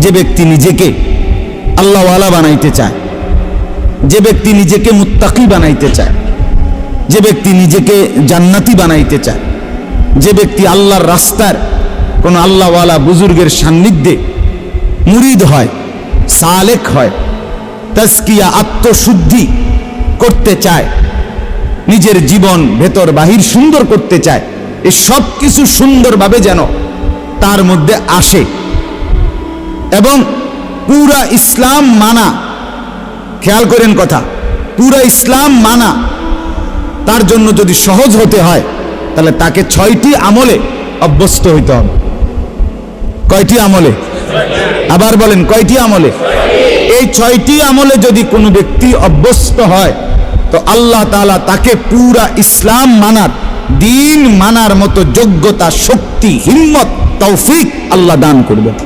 যে ব্যক্তি নিজেকে আল্লাহওয়ালা বানাইতে চায়, যে ব্যক্তি নিজেকে মুত্তাকি বানাইতে চায়, যে ব্যক্তি নিজেকে জান্নাতি বানাইতে চায়, যে ব্যক্তি আল্লাহর রাস্তার কোন আল্লাহওয়ালা বুজুর্গের সান্নিধ্যে মুরিদ হয়, সালেক হয়, তাজকিয়া আত্মশুদ্ধি করতে চায়, নিজের জীবন ভেতর বাহির সুন্দর করতে চায়, এই সব কিছু সুন্দরভাবে যেন তার মধ্যে আসে এবং পুরা ইসলাম মানা, খেয়াল করেন কথা, পুরা ইসলাম মানা তার জন্য যদি সহজ হতে হয় তাহলে তাকে 6টি আমলে অভ্যস্ত হইতে হবে। কয়টি আমলে? আবার বলেন, কয়টি আমলে? এই 6টি আমলে যদি কোনো ব্যক্তি অভ্যস্ত হয় তো আল্লাহ তাআলা তাকে পুরা ইসলাম মানার, দিন মানার মতো যোগ্যতা, শক্তি, হিম্মত, তৌফিক আল্লাহ দান করবেন।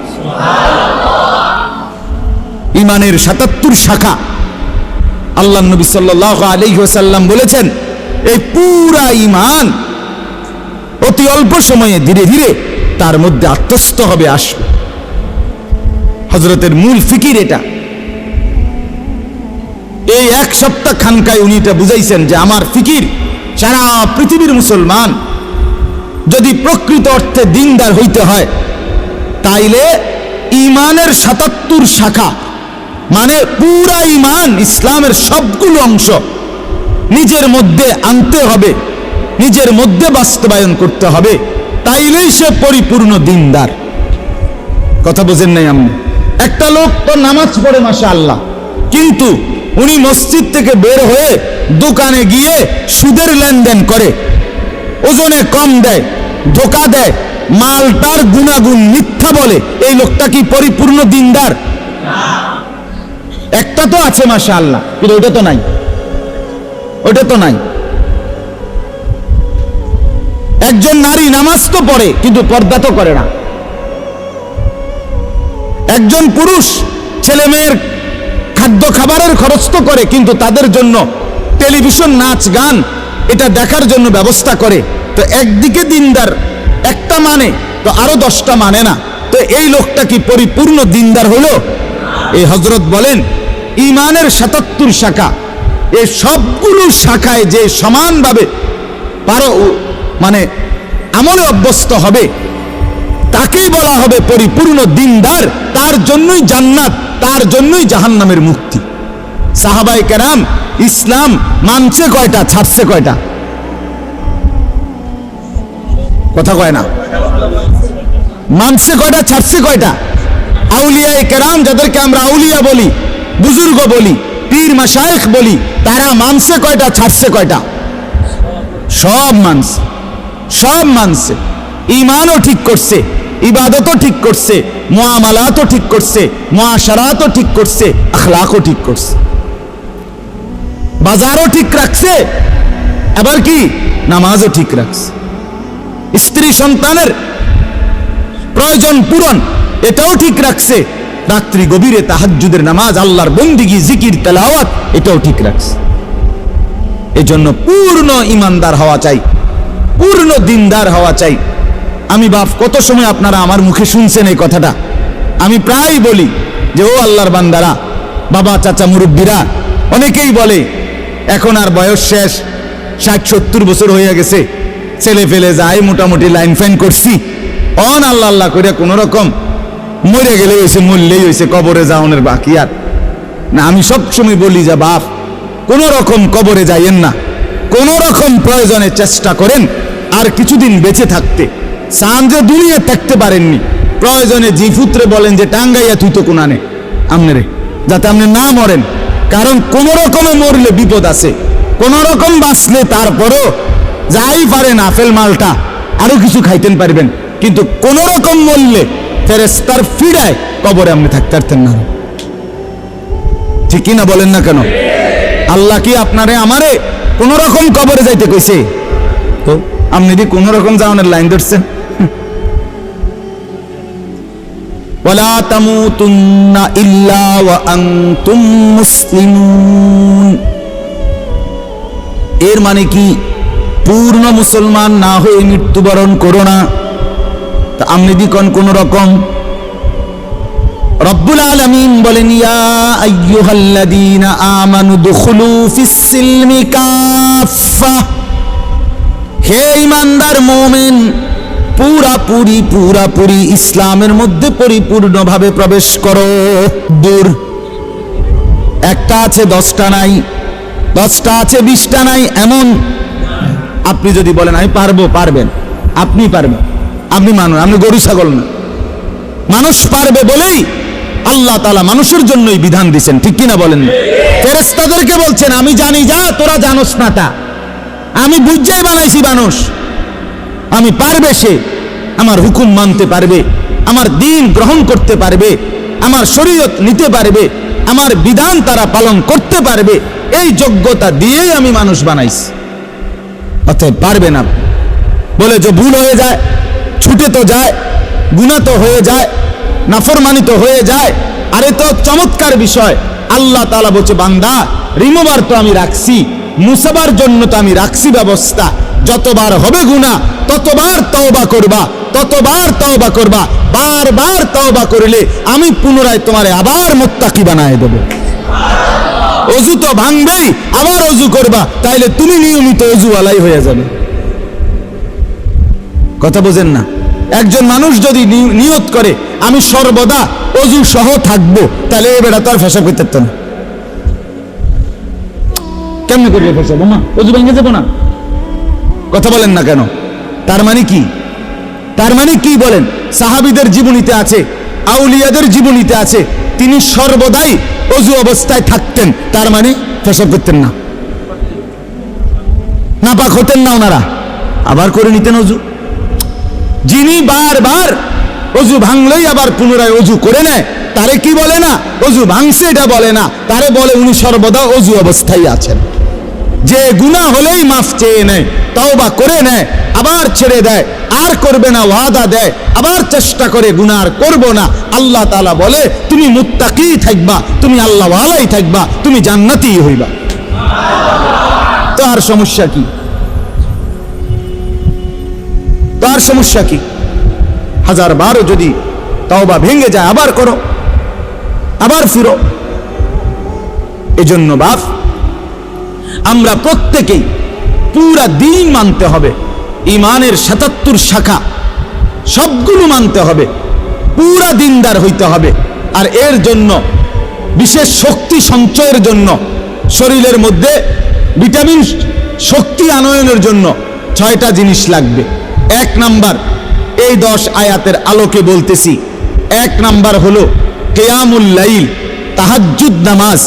ইমানের 77 শাখা আল্লাহ নবী সাল্লাল্লাহু আলাইহি ওয়াসাল্লাম বলেছেন, এই পুরা ইমান অতি অল্প সময়ে ধীরে ধীরে তার মধ্যে আত্মস্থ হবে, আসবে। হযরতের মূল ফিকির এটা। এই 1 সপ্তাহ খানকায় উনি এটা বুঝাইছেন যে আমার ফিকির, সারা পৃথিবীর মুসলমান যদি প্রকৃত অর্থে দিনদার হইতে হয় তাইলে ইমানের 77 শাখা মানে পুরা ইমান, ইসলামের সবগুলো অংশ নিজের মধ্যে আনতে হবে, নিজের মধ্যে বাস্তবায়ন করতে হবে, তাইলেই সে পরিপূর্ণ দিনদার। কথা বোঝেন নাই আপনি? একটা লোক তো নামাজ পড়ে মাশাআল্লাহ, কিন্তু উনি মসজিদ থেকে বের হয়ে দোকানে গিয়ে সুদের লেনদেন করে, ওজনে কম দেয়, ধোকা দেয়, মালটার গুণাগুণ মিথ্যা বলে, এই লোকটা কি পরিপূর্ণ দিনদার? একটা তো আছে মাশাআল্লাহ, কিন্তু ওটা তো নাই, ওটা তো নাই। একজন নারী নামাজ তো পড়ে কিন্তু পর্দা তো করে না। একজন পুরুষ ছেলে মেয়ের খাদ্য খাবারের খরচ তো করে, কিন্তু তাদের জন্য টেলিভিশন, নাচ গান এটা দেখার জন্য ব্যবস্থা করে। তো একদিকে দিনদার একটা মানে তো আরো 10টা মানে না, তো এই লোকটা কি পরিপূর্ণ দিনদার হলো? এই হযরত বলেন ইমানের 77 শাখা, এই সবগুলো শাখায় যে সমানভাবে মানে আমলে অভ্যস্ত হবে তাকেই বলা হবে পরিপূর্ণ দিনদার। তার জন্যই জান্নাত, তার জন্যই জাহান্নামের মুক্তি। সাহাবায়ে কেরাম ইসলাম মানছে কয়টা, ছাড়ছে কয়টা? কথা কয় না। মানছে কয়টা, ছাড়ছে কয়টা? আউলিয়ায়ে কেরাম, যাদেরকে আমরা আউলিয়া বলি, বুজুর্গ বলি, পীর মাশায়েখ বলি, তারা মানছে কয়টা, ছাড়ছে কয়টা? সব মানছে, সব মানছে। ঈমানও ঠিক করছে, ইবাদতও ঠিক করছে, মুআমালাতও ঠিক করছে, মুআশারাতও ঠিক করছে, আখলাকও ঠিক করছে, বাজারও ঠিক রাখছে, আবার কি নামাজও ঠিক রাখছে, স্ত্রী সন্তানের প্রয়োজন পূরণ এটাও ঠিক রাখছে, রাত্রি গভীরে তাহাজ্জুদের নামাজ, আল্লাহর বন্দিগি, জিকির, তেলাওয়াত এটাও ঠিক রাখছে। এজন্য পূর্ণ ইমানদার হওয়া চাই, পূর্ণ দিনদার হওয়া চাই। আমি বাপ কত সময় আপনারা আমার মুখে শুনছেন এই কথাটা, আমি প্রায় বলি যে ও আল্লাহর বান্দারা, বাবা, চাচা, মুরব্বীরা অনেকেই বলে এখন আর বয়স শেষ, 60-70 বছর হয়ে গেছে, ছেলে ফেলে যায়, মোটামুটি লাইন ফাইন করছি, অন আল্লাহ আল্লাহ করে কোন রকম মরে গেলে হয়েছে, মরলেই হয়েছে, কবরে যাওয়ানোর বাকি আর না। আমি সব সময় বলি যে বাপ, কোন রকম কবরে যাইয়েন না, কোন রকম প্রয়োজনে চেষ্টা করেন আর কিছুদিন বেঁচে থাকতে। সান যে দুনিয়া থাকতে পারেননি, প্রয়োজনে জিফুত্রে বলেন যে টাঙ্গাইয়া তুই তো কোনানে আমনে রে, যাতে আপনি না মরেন। কারণ কোন রকমে মরলে বিপদ আছে, কোন রকম বাঁচলে তারপরও যাই পারেন আপেল মালটা আরো কিছু খাইতেন পারবেন, কিন্তু কোন রকম মরলে ফেরেশতার ফিরায় কবরে আপনি থাকতে পারতেন না। ঠিক কিনা বলেন না কেন? আল্লাহ কি আপনারে আমারে কোন রকম কবরে যাইতে কইছে? তো আপনি কি কোন রকম যাওয়ানোর লাইন ধরছেন? ওয়ালা তামুতুন্না ইল্লা ওয়া আনতুম মুসলিমুন, এর মানে কি পূর্ণ মুসলমান না হয়ে মৃত্যুবরণ করো না। তা আপনি দি কোন রকম রব্বুল আলামিন বলেন, ইয়া আইয়ুহাল্লাযীনা আমানু দুখুলু ফিস-সিলমি কাফা, হে ঈমানদার মুমিন, পুরাপুরি ইসলামের মধ্যে পরিপূর্ণভাবে প্রবেশ করো। দূর একটা আছে 10টা নাই, 10টা আছে 20টা নাই, এমন আপনি যদি বলেন আমি পারবো, পারবেন, আপনি পারবেন, আপনি মানুষ, আপনি গরু ছাগল না। মানুষ পারবে বলেই আল্লাহ তাআলা মানুষের জন্যই বিধান দিচ্ছেন, ঠিক কিনা বলেন? ফেরেশতাদেরকে বলছেন আমি জানি যা তোরা জানোস না তা, আমি বুঝাই বানাইছি মানুষ, আমি পারবে সে, আমার হুকুম মানতে পারবে, আমার দ্বীন গ্রহণ করতে পারবে, আমার শরীয়ত নিতে পারবে, আমার বিধান তারা পালন করতে পারবে, এই যোগ্যতা দিয়েই আমি মানুষ বানাইছি। অতএব পারবে না বলে যে ভুল হয়ে যায়, ছুটে তো যায়, গুনাহ তো হয়ে যায়, নাফরমানি তো হয়ে যায়। আরে তো চমৎকার বিষয়, আল্লাহ তাআলা বলছে বান্দা রিমুভার তো আমি রাখছি, মুসাবার জন্য তো আমি রাখছি ব্যবস্থা। যতবার হবে গুনাহ ততবার তওবা করবা, ততবার তওবা করবা, বারবার তওবা করলে আমি পুনরায় তোমারে আবার মুত্তাকি বানায় দেব। অজু তো ভাঙবেই, আবার অজু করবা, তাইলে তুমি নিয়মিত অজুওয়ালাই হয়ে যাবে। কথা বোঝেন না? একজন মানুষ যদি নিয়ত করে আমি সর্বদা অজু সহ থাকবো, তাহলে এই বেটা তো আর ফেসা করতে পারত না। কেমনে করবে ফেসা? বোমা অজু ভেঙে যাবো না? কথা বলেন না কেন? তার মানে কি? তার মানে কি বলেন? সাহাবীদের জীবনীতে আছে, আউলিয়াদের জীবনীতে আছে, তিনি সর্বদাই অজু অবস্থায় থাকতেন, তার মানে ফেসা করতেন না, নাপাক হতেন না ওনারা, আবার করে নিতেন অজু। যিনি বারবার অজু ভাঙলেই আবার পুনরায় অজু করে নেয়, তারে কি বলে না অজু ভাঙছে এটা বলে না, তারে বলে উনি সর্বদা অজু অবস্থায় আছেন। যে গুনাহ হলেই মাফ চেয়ে নেয়, তওবা করে নেয়, আবার ছেড়ে দেয়, আর করবে না ওয়াদা দেয়, আবার চেষ্টা করে গুনাহ আর করব না, আল্লাহ তাআলা বলে তুমি মুত্তাকি থাকবা, তুমি আল্লাহওয়ালাই থাকবা, তুমি জান্নাতি হইবা। তো আর সমস্যা কি? তার সমস্যা কি? 1000বারও যদি তওবা ভেঙে যায় আবার করো, আবার ফিরো। এজন্য বাপ আমরা প্রত্যেকেই পুরা দিন মানতে হবে, ইমানের 77 শাখা সবগুলো মানতে হবে, পুরা দিনদার হইতে হবে। আর এর জন্য বিশেষ শক্তি সঞ্চয়ের জন্য, শরীরের মধ্যে ভিটামিন শক্তি আনয়নের জন্য 6টা জিনিস লাগবে। 1 নাম্বার, এই 10 আয়াতের আলোকে বলতেছি, 1 নাম্বার হলো কিয়ামুল লাইল, তাহাজ্জুদ নামাজ,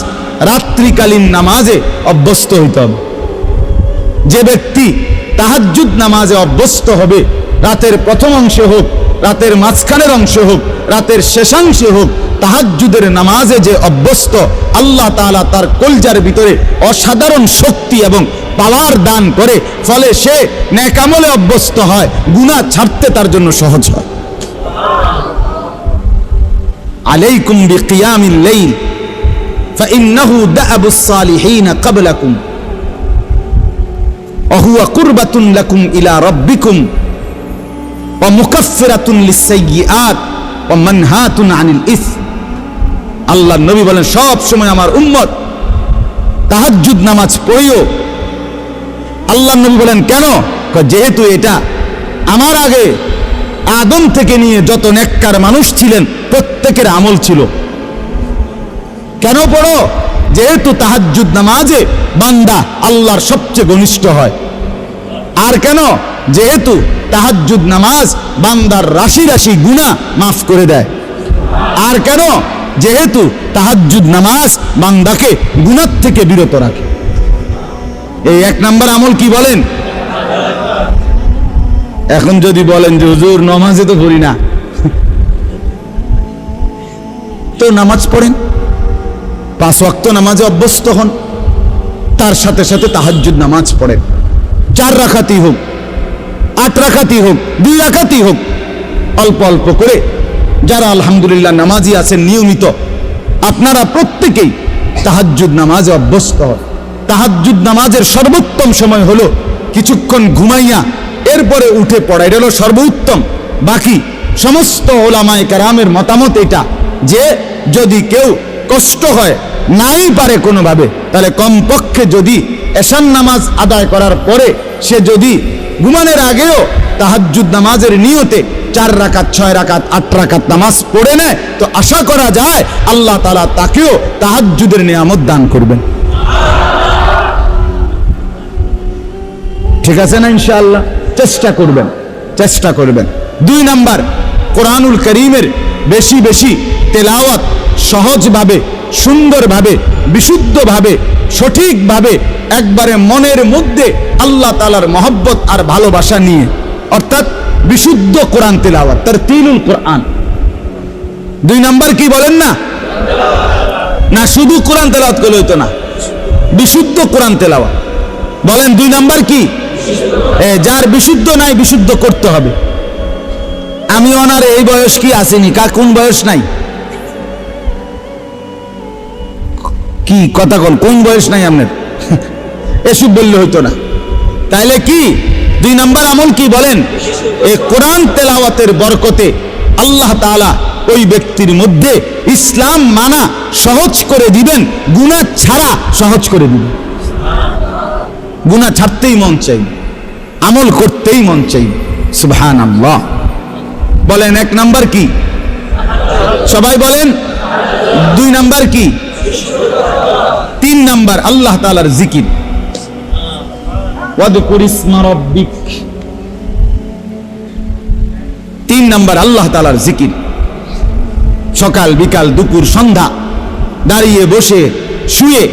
রাত্রিকালীন নামাজে অভ্যস্ত হইতে হবে। যে ব্যক্তি তাহাজ্জুদ নামাজে অভ্যস্ত হবে, রাতের প্রথম অংশে হোক, রাতের মাঝখানের অংশে হোক, রাতের শেষাংশে হোক, তাহাজ্জুদের নামাজে যে অভ্যস্ত, আল্লাহ তাআলা তার কলজার ভিতরে অসাধারণ শক্তি এবং পাওয়ার দান করে, ফলে সে নেক আমলে অভ্যস্ত হয়, গুনাহ ছাড়তে তার জন্য সহজ হয়। আলাইকুম বিকিয়ামিল লাইল ফাইন্নাহু দা'বুস সালিহিন ক্বাবলাকুম ওয়া হুয়া কুরবাতুন লাকুম ইলা রাব্বিকুম ওয়া মুকাফফিরাতুন লিস-সাইয়্যাত ওয়া মানহাতুন আনিল ইসম। আল্লাহর নবী বলেন সব সময় আমার উম্মত তাহাজ্জুদ নামাজ পড়িও। আল্লাহর নবী বলেন কেন? যেহেতু এটা আমার আগে আদম থেকে নিয়ে যত নেককার মানুষ ছিলেন প্রত্যেকের আমল ছিল। কেন পড়ো? যেহেতু তাহাজ্জুদ নামাজে বান্দা আল্লাহর সবচেয়ে ঘনিষ্ঠ হয়। আর কেন? যেহেতু তাহাজ্জুদ নামাজ বান্দার রাশি রাশি গুনাহ মাফ করে দেয়। আর কেন? যেহেতু তাহাজ্জুদ নামাজ বান্দাকে গুনাহ থেকে বিরত রাখে। এই 1 নাম্বার আমল কি বলেন? এখন যদি বলেন যে হুজুর নামাজে তো পড়ি না, তো নামাজ পড়েন, 5 ওয়াক্ত নামাজে অভ্যস্ত হন, তার সাথে সাথে তাহাজ্জুদ নামাজ পড়েন। 4 রাকাতই হোক, 8 রাকাতই হোক, 2 রাকাতই হোক, অল্প অল্প করে যারা আলহামদুলিল্লাহ নামাজি আছেন নিয়মিত, আপনারা প্রত্যেকেই তাহাজ্জুদ নামাজে অভ্যস্ত হন। তাহাজ্জুদ নামাজের সর্বোত্তম সময় হলো কিছুক্ষণ ঘুমাইয়া এরপরে উঠে পড়া, এটা হলো সর্বোত্তম। বাকি সমস্ত ওলামায়ে কেরামের মতামত এটা যে যদি কেউ কষ্ট হয় নাই পারে কোনোভাবে, তাহলে কমপক্ষে যদি এশার নামাজ আদায় করার পরে সে যদি ঘুমানোর আগেও তাহাজ্জুদ নামাজের নিয়তে 4 রাকাত 6 রাকাত 8 রাকাত নামাজ পড়ে নেয়, তো আশা করা যায় আল্লাহ তাআলা তাকেও তাহাজ্জুদের নিয়ামত দান করবেন। ঠিক আছে না? ইনশাআল্লাহ চেষ্টা করবেন, চেষ্টা করবেন। 2 নাম্বার, কোরআনুল কারীমের বেশি বেশি তেলাওয়াত, সহজভাবে, সুন্দরভাবে, বিশুদ্ধভাবে, সঠিকভাবে, একবারে মনের মধ্যে আল্লাহ তাআলার মহব্বত আর ভালোবাসা নিয়ে, অর্থাৎ বিশুদ্ধ কোরআন তেলাওয়াত, তারতিলুল কোরআন। 2 নাম্বার কি বলেন না? না শুধু কোরআন তেলাওয়াত করলে হইতো না, বিশুদ্ধ কোরআন তেলাওয়াত। বলেন 2 নাম্বার কি? যার বিশুদ্ধ নাই, বিশুদ্ধ করতে হবে। আমি ওনার এই বয়স কি আসেনি, কোন বয়স নাই? কি কথা বল, কোন বয়স নাই আপনার? এসব বললে হইতো না। তাইলে কি 2 নাম্বার আমল কি বলেন? এই কোরআন তেলাওয়াতের বরকতে আল্লাহ তাআলা ওই ব্যক্তির মধ্যে ইসলাম মানা সহজ করে দিবেন, গুনাহ ছাড়া সহজ করে দিবেন। গুনাহ ছাড়তেই মন চাই, আমল করতেই মন চাই। সুবহানাল্লাহ। বলেন 1 নাম্বার কি? সবাই বলেন। 2 নাম্বার কি? 3 নাম্বার আল্লাহ তাআলার জিকির। ওয়াদকুর ইসমা রাব্বিক। 3 নাম্বার আল্লাহ তাআলার জিকির। সকাল বিকাল দুপুর সন্ধ্যা দাঁড়িয়ে বসে শুয়ে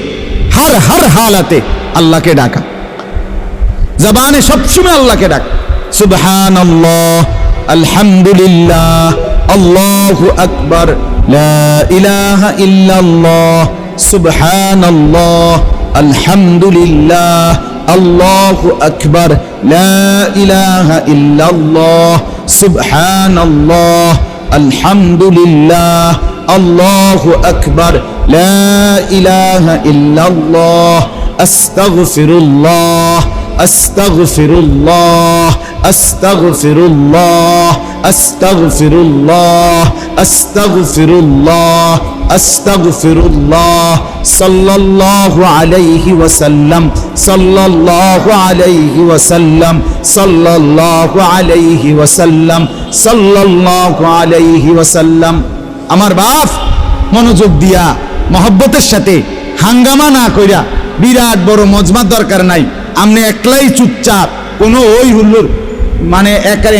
হর হালাতে আল্লাহকে ডাকা, জবানে সবসময় আল্লাহকে ডাক। সুবহানাল্লাহ, আলহামদুলিল্লাহ, আল্লাহু আকবার, লা ইলাহা ইল্লাল্লাহ, সুবহানাল্লাহ, আলহামদুলিল্লাহ, আল্লাহু আকবার, লা ইলাহা ইল্লাল্লাহ, সুবহানাল্লাহ, আলহামদুলিল্লাহ, আল্লাহু আকবার, লা ইলাহা ইল্লাল্লাহ, আস্তাগফিরুল্লাহ, আস্তাগফিরুল্লাহ, আস্তাগফিরুল্লাহ, আস্তাগফিরুল্লাহ, আস্তাগফিরুল্লাহ, আস্তাগফিরুল্লাহ, সাল্লাল্লাহু আলাইহি ওয়াসাল্লাম, সাল্লাল্লাহু আলাইহি ওয়াসাল্লাম, সাল্লাল্লাহু আলাইহি ওয়াসাল্লাম, সাল্লাল্লাহু আলাইহি ওয়াসাল্লাম। আমার বাপ মনোযোগ দিয়া মহব্বতের সাথে হাঙ্গামা না কইরা, বিরাট বড় মজমার দরকার নাই, আপনি একলাই চুপচাপ কোনো ওই হুল্লোর মানে একারে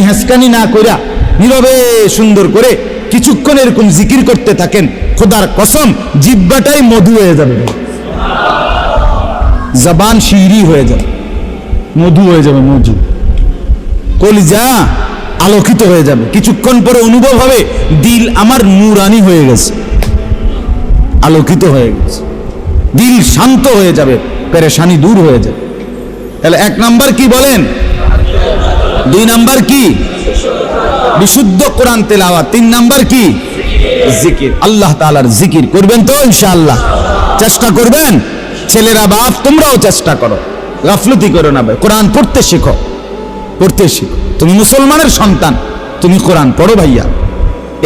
হেসকানি না কইরা নীরবে সুন্দর করে কিছুক্ষণ এরকম জিকির করতে থাকেন, খোদার কসম জিহ্বাটাই মধু হয়ে যাবে, জবান শিরি হয়ে যাবে, মধু হয়ে যাবে, মধু, কলিজা আলোকিত হয়ে যাবে। কিছুক্ষণ পরে অনুভব হবে দিল আমার নূরানি হয়ে গেছে, আলোকিত হয়ে গেছে, দিল শান্ত হয়ে যাবে, পেরেশানি দূর হয়ে যাবে। তাহলে 1 নাম্বার কি বলেন? 2 নাম্বার কি? বিশুদ্ধ কোরআন তেলাওয়াত। 3 নাম্বার কি? জিকির। আল্লাহ তাআলার জিকির করবেন তো ইনশাআল্লাহ? চেষ্টা করবেন। ছেলেরা বাপ তোমরাও চেষ্টা করো, গাফলতি করো না ভাই, কোরআন পড়তে শেখো, পড়তে শেখো। তুমি মুসলমানের সন্তান, তুমি কোরআন পড়ো ভাইয়া।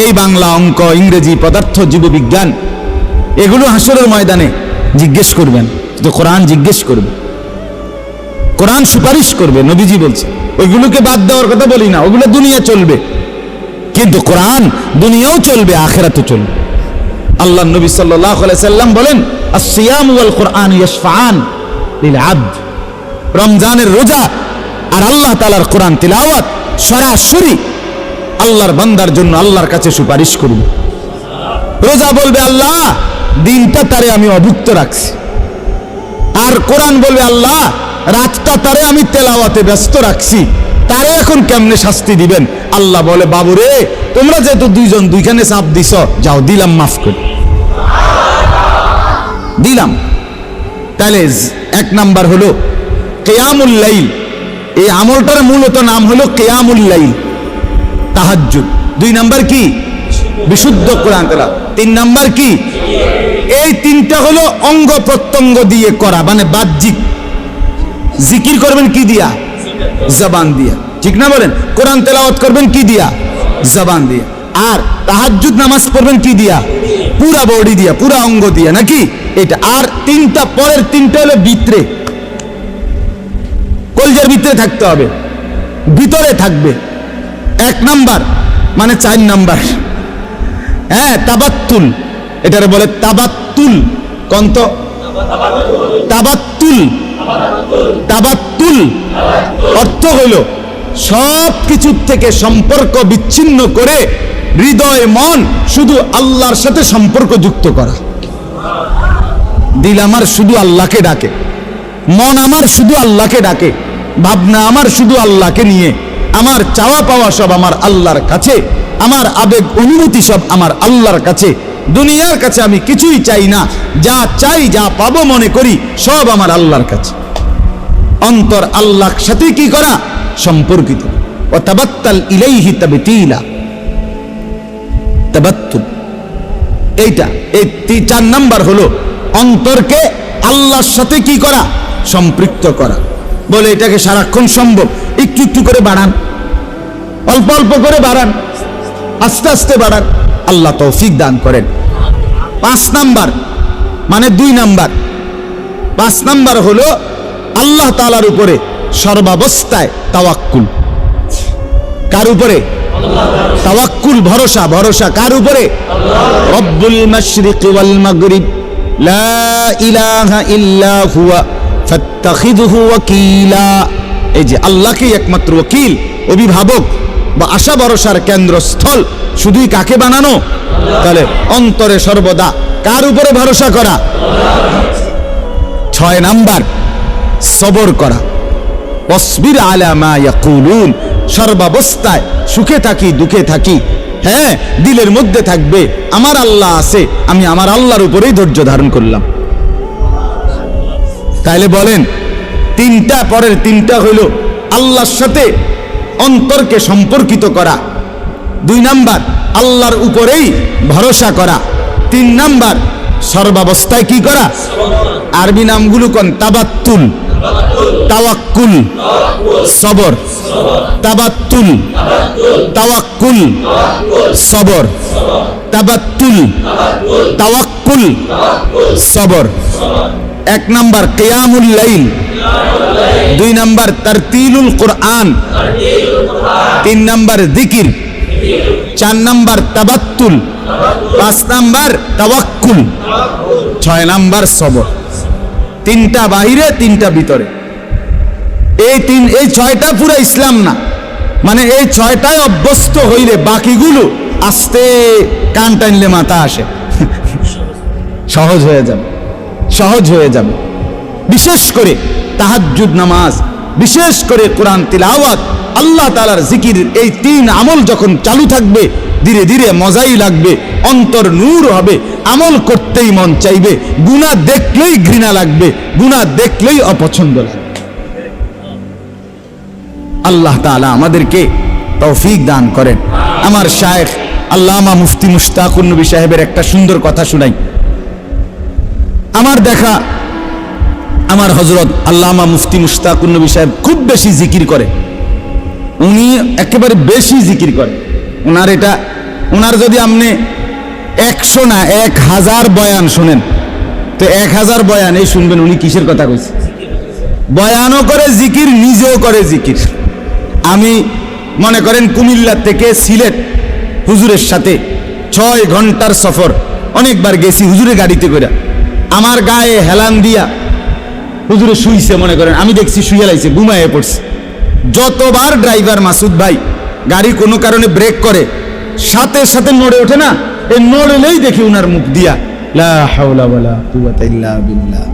এই বাংলা, অঙ্ক, ইংরেজি, পদার্থ, জীববিজ্ঞান এগুলো হাসরের ময়দানে জিজ্ঞেস করবেন, তো কোরআন জিজ্ঞেস করবে, কোরআন সুপারিশ করবে। নবীজি বলছে ওইগুলোকে বাদ দেওয়ার কথা বলি না, ওগুলো দুনিয়া চলবে, কিন্তু কোরআন দুনিয়াও চলবে, আখিরাতও চলবে। আল্লাহ নবী সাল্লাল্লাহু আলাইহি সাল্লাম বলেন আসসিয়াম ওয়াল কোরআন ইয়াশফাআন লিল আবদ। রমজানের রোজা আর আল্লাহ তাআলার কোরআন তিলাওয়াত সরাসরি আল্লাহর বান্দার জন্য আল্লাহর কাছে সুপারিশ করবে। রোজা বলবে আল্লাহ দিনটা তারে আমি অভুক্ত রাখছি, আর কোরআন বলবে আল্লাহ রাতটা তারে আমি তেলাওয়াতে ব্যস্ত রাখছি, তারে এখন কেমনে শাস্তি দিবেন? আল্লাহ বলে বাবুরে তোমরা যেহেতু দুইজন দুইখানে চাপ দিছ, যাও দিলাম, মাফ করে দিলাম। তাহলে 1 নাম্বার হলো কিয়ামুল লাইল, এই আমলটার মূলত নাম হলো কিয়ামুল লাইল, তাহাজ্জুদ। 2 নাম্বার কি? বিশুদ্ধ কোরআন তেলাওয়াত। 3 নাম্বার কি? এই 3টা হলো অঙ্গ প্রত্যঙ্গ দিয়ে করা, মানে বাহ্যিক। জিকির করবেন কি দিয়া? জবান দিয়া, ঠিক না বলেন? কোরআন তেলাওয়াত করবেন কি দিয়া? জবান দিয়া। আর তাহাজ্জুদ নামাজ পড়বেন কি দিয়া? পুরা বডি দিয়া, পুরা অঙ্গ দিয়া, নাকি? এটা। আর তিনটা, পরের তিনটা হলো ভিতরে, কলজের ভিতরে থাকতে হবে, ভিতরে থাকবে। 1 নাম্বার মানে 4 নাম্বার, হ্যাঁ, তাবাত্তুল, এটারে বলে তাবাত্তুল। কন্ত তাবাত্তুল, তাবাত্তুল অর্থ হইল সব কিছুর থেকে সম্পর্ক বিচ্ছিন্ন করে হৃদয় মন শুধু আল্লাহর সাথে সম্পর্ক যুক্ত করা। দিল আমার শুধু আল্লাহকে ডাকে, মন আমার শুধু আল্লাহকে ডাকে, ভাবনা আমার শুধু আল্লাহকে নিয়ে, আমার চাওয়া পাওয়া সব আমার আল্লাহর কাছে, আমার আবেগ অনুভূতি সব আমার আল্লাহর কাছে। দুনিয়ার কাছে আমি কিছুই চাই না, যা চাই, যা পাবো মনে করি সব আমার আল্লাহর কাছে। অন্তর আল্লাহর সাথে কি করা? সম্পর্কিত। ও তাবাত্তাল ইলাইহি তাবতিলা, তাবাত্তুল। এইটা, এই 4 নাম্বার হলো অন্তরকে আল্লাহর সাথে কি করা? সম্পৃক্ত করা। বলে এটাকে সারাক্ষণ সম্ভব? একটু একটু করে বাড়ান, অল্প অল্প করে বাড়ান, আস্তে আস্তে বাড়ান, আল্লাহ তৌফিক দান করেন। 5 নাম্বার মানে 2 নাম্বার, 5 নাম্বার হলো আল্লাহ তাআলার উপরে সর্বাবস্থায় তাওয়াক্কুল। কার উপরে? তাওয়াক্কুল, ভরসা। ভরসা কার উপরে? রব্বুল মাশরিকি ওয়াল মাগরিব লা ইলাহা ইল্লা হুয়া ফাত্তাখিযহু ওয়াকিলা। এই যে আল্লাহকেই একমাত্র ওয়াকিল, অভিভাবক বা আশা ভরসার কেন্দ্রস্থল শুধুই কাকে বানানো? তাহলে অন্তরে সর্বদা কার উপরে ভরসা করা? 6 নাম্বার সবর করা। ওয়াসবির আলা মা ইয়াকুলুন, সর্বাবস্থায় সুখে থাকি দুঃখে থাকি, হ্যাঁ, দিলের মধ্যে থাকবে আমার আল্লাহ আছে, আমি আমার আল্লাহর উপরেই ধৈর্য ধারণ করলাম। তাইলে বলেন, তিনটা, পরের তিনটা হইল আল্লাহর সাথে অন্তরকে সম্পর্কিত করা। 2 নাম্বার আল্লাহর উপরেই ভরসা করা। 3 নাম্বার সর্বাবস্থায় কি করা? আরবি নামগুলো কোন? তাবাত্তুল, তাওয়াক্কুল, সবর। তাবাত্তুল, তাওয়াক্কুল, সবর। তাবাত্তুল, তাওয়াক্কুল, সবর। 1 নাম্বার কিয়ামুল লাইল, 2 নাম্বার তারতিলুল কোরআন, 3 নাম্বার জিকির, 4 নাম্বার তাবাত্তুল, 5 নাম্বার তাওয়াক্কুল, 6 নাম্বার সবর। 3টা বাহিরে, 3টা ভিতরে। এই 6টা পুরো ইসলাম না, মানে এই 6টায় অভ্যস্ত হইলে বাকিগুলো আস্তে কান টানলে মাথা আসে, সহজ হয়ে যাবে, সহজ হয়ে যাবে। বিশেষ করে তাহাজ্জুদ নামাজ, বিশেষ করে কোরআন তিলাওয়াত, আল্লাহ তাআলার জিকির, এই 3 আমল যখন চালু থাকবে ধীরে ধীরে মজাই লাগবে, অন্তর নূর হবে, আমল করতেই মন চাইবে, গুনাহ দেখলেই ঘৃণা লাগবে, গুনাহ দেখলেই অপছন্দ লাগবে। আল্লাহ তাআলা আমাদেরকে তৌফিক দান করেন। আমার শায়েখ আল্লামা মুফতি মুশতাকুন নবী সাহেবের একটা সুন্দর কথা শুনাই। আমার দেখা আমার হযরত আল্লামা মুফতি মুশতাকুন নবী সাহেব খুব বেশি জিকির করে, উনি একেবারে বেশি জিকির করে। ওনার যদি আপনি 100 না 1000 বয়ান শুনেন, তো 1000 বয়ান এই শুনবেন উনি কিসের কথা কইছে। বয়ানও করে জিকির, নিজেও করে জিকির। আমি মনে করেন কুমিল্লা থেকে সিলেট হুজুরের সাথে 6 ঘন্টার সফর, অনেকবার গেছি হুজুরের গাড়িতে করে। আমার গায়ে হেলান দিয়া হুজুরে শুইছে, মনে করেন আমি দেখছি শুয়ে লাইছে, ঘুমায়ে পড়ছে। যতবার ড্রাইভার মাসুদ ভাই গাড়ি কোনো কারণে ব্রেক করে, সাথে সাথে নড়ে ওঠে না, এই নড়লেই দেখি উনার মুখ দিয়া লা হাওলা ওয়ালা কুওয়াতা ইল্লা বিল্লাহ,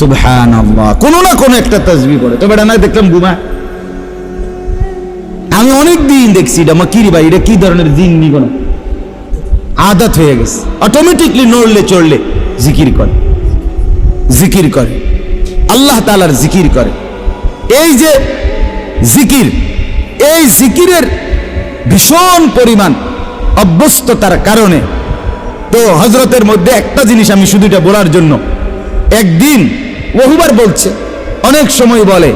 সুবহানাল্লাহ, কোনো না কোনো একটা তাসবিহ করে। তবে এটা না দেখলাম ঘুমা। আমি অনেক দিন দেখছি এটা মাকিরি ভাই, এটা কি ধরনের দিন নি, কোনো আদত হয়ে গেছে, অটোমেটিকলি নড়লে চড়লে জিকির করে, জিকির করে, আল্লাহ তাআলার জিকির করে। এই যে জিকির, এই জিকিরের ভীষণ পরিমাণ অভ্যস্ততার কারণে তো হযরতের মধ্যে একটা জিনিস আমি শুধু এটা বলার জন্য, একদিন বহুবার বলছে, অনেক সময় বলে,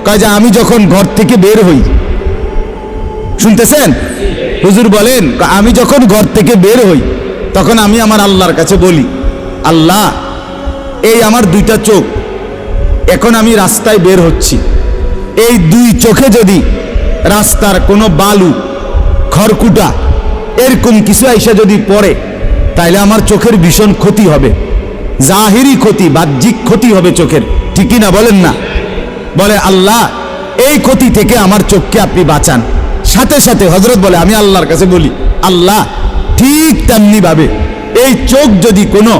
কয় যে আমি যখন ঘর থেকে বের হই, শুনতেছেন, হুজুর বলেন, আমি যখন ঘর থেকে বের হই তখন আমি আমার আল্লাহর কাছে বলি, আল্লাহ, এই আমার দুইটা চোখ, এখন আমি রাস্তায় বের হচ্ছি, এই দুই চোখে যদি রাস্তার কোনো বালু, খড়কুটা এরকম কিছু আইসা যদি পড়ে, তাইলে আমার চোখের ভীষণ ক্ষতি হবে, জাহিরি ক্ষতি, বাহ্যিক ক্ষতি হবে চোখের, ঠিকই না বলেন না? বলে, আল্লাহ, এই ক্ষতি থেকে আমার চোখকে আপনি বাঁচান। সাথে সাথে হযরত বলে, আমি আল্লাহর কাছে বলি, আল্লাহ, ঠিক তেমনি ভাবে এই চোখ যদি কোনো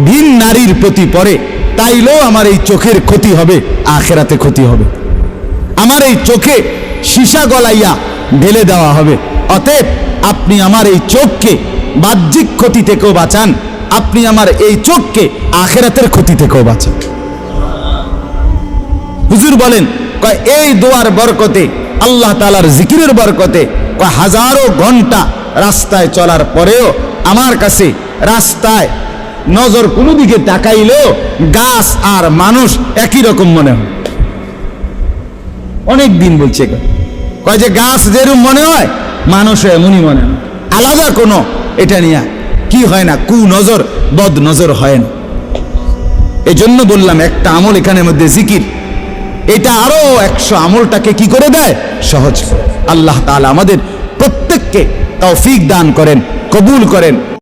ভিন নারীর প্রতি পড়ে, তাইলেও আমার এই চোখের ক্ষতি হবে, আখিরাতে ক্ষতি হবে। আমার এই চোখে সীসা গলাইয়া ঢেলে দেওয়া হবে। অতএব আপনি আমার এই চোখকে বাহ্যিক ক্ষতি থেকেও বাঁচান, আপনি আমার এই চোখকে আখিরাতের ক্ষতি থেকেও বাঁচান। হুজুর বলেন, কয় এই দোয়ার বরকতে, আল্লাহ তাআলার জিকিরের বরকতে, কয় হাজারো ঘন্টা রাস্তায় চলার পরেও আমার কাছে রাস্তায় নজর কোনো দিকে তাকাইলেও গাছ আর মানুষ একই রকম মনে হয়। অনেক দিন বলছে, কয় যে গাছ যেরকম মনে হয়, মানুষও এমনই মনে হয়, আলাদা কোনো এটা নিয়ে কি হয় না, কু নজর বদ নজর হয় না। এই জন্য বললাম, একটা আমল এখানের মধ্যে জিকির, এটা আরো 100 আমলটাকে কি করে দেয়, সহজ করে। আল্লাহ তাআলা আমাদের প্রত্যেককে তৌফিক দান করেন, কবুল করেন।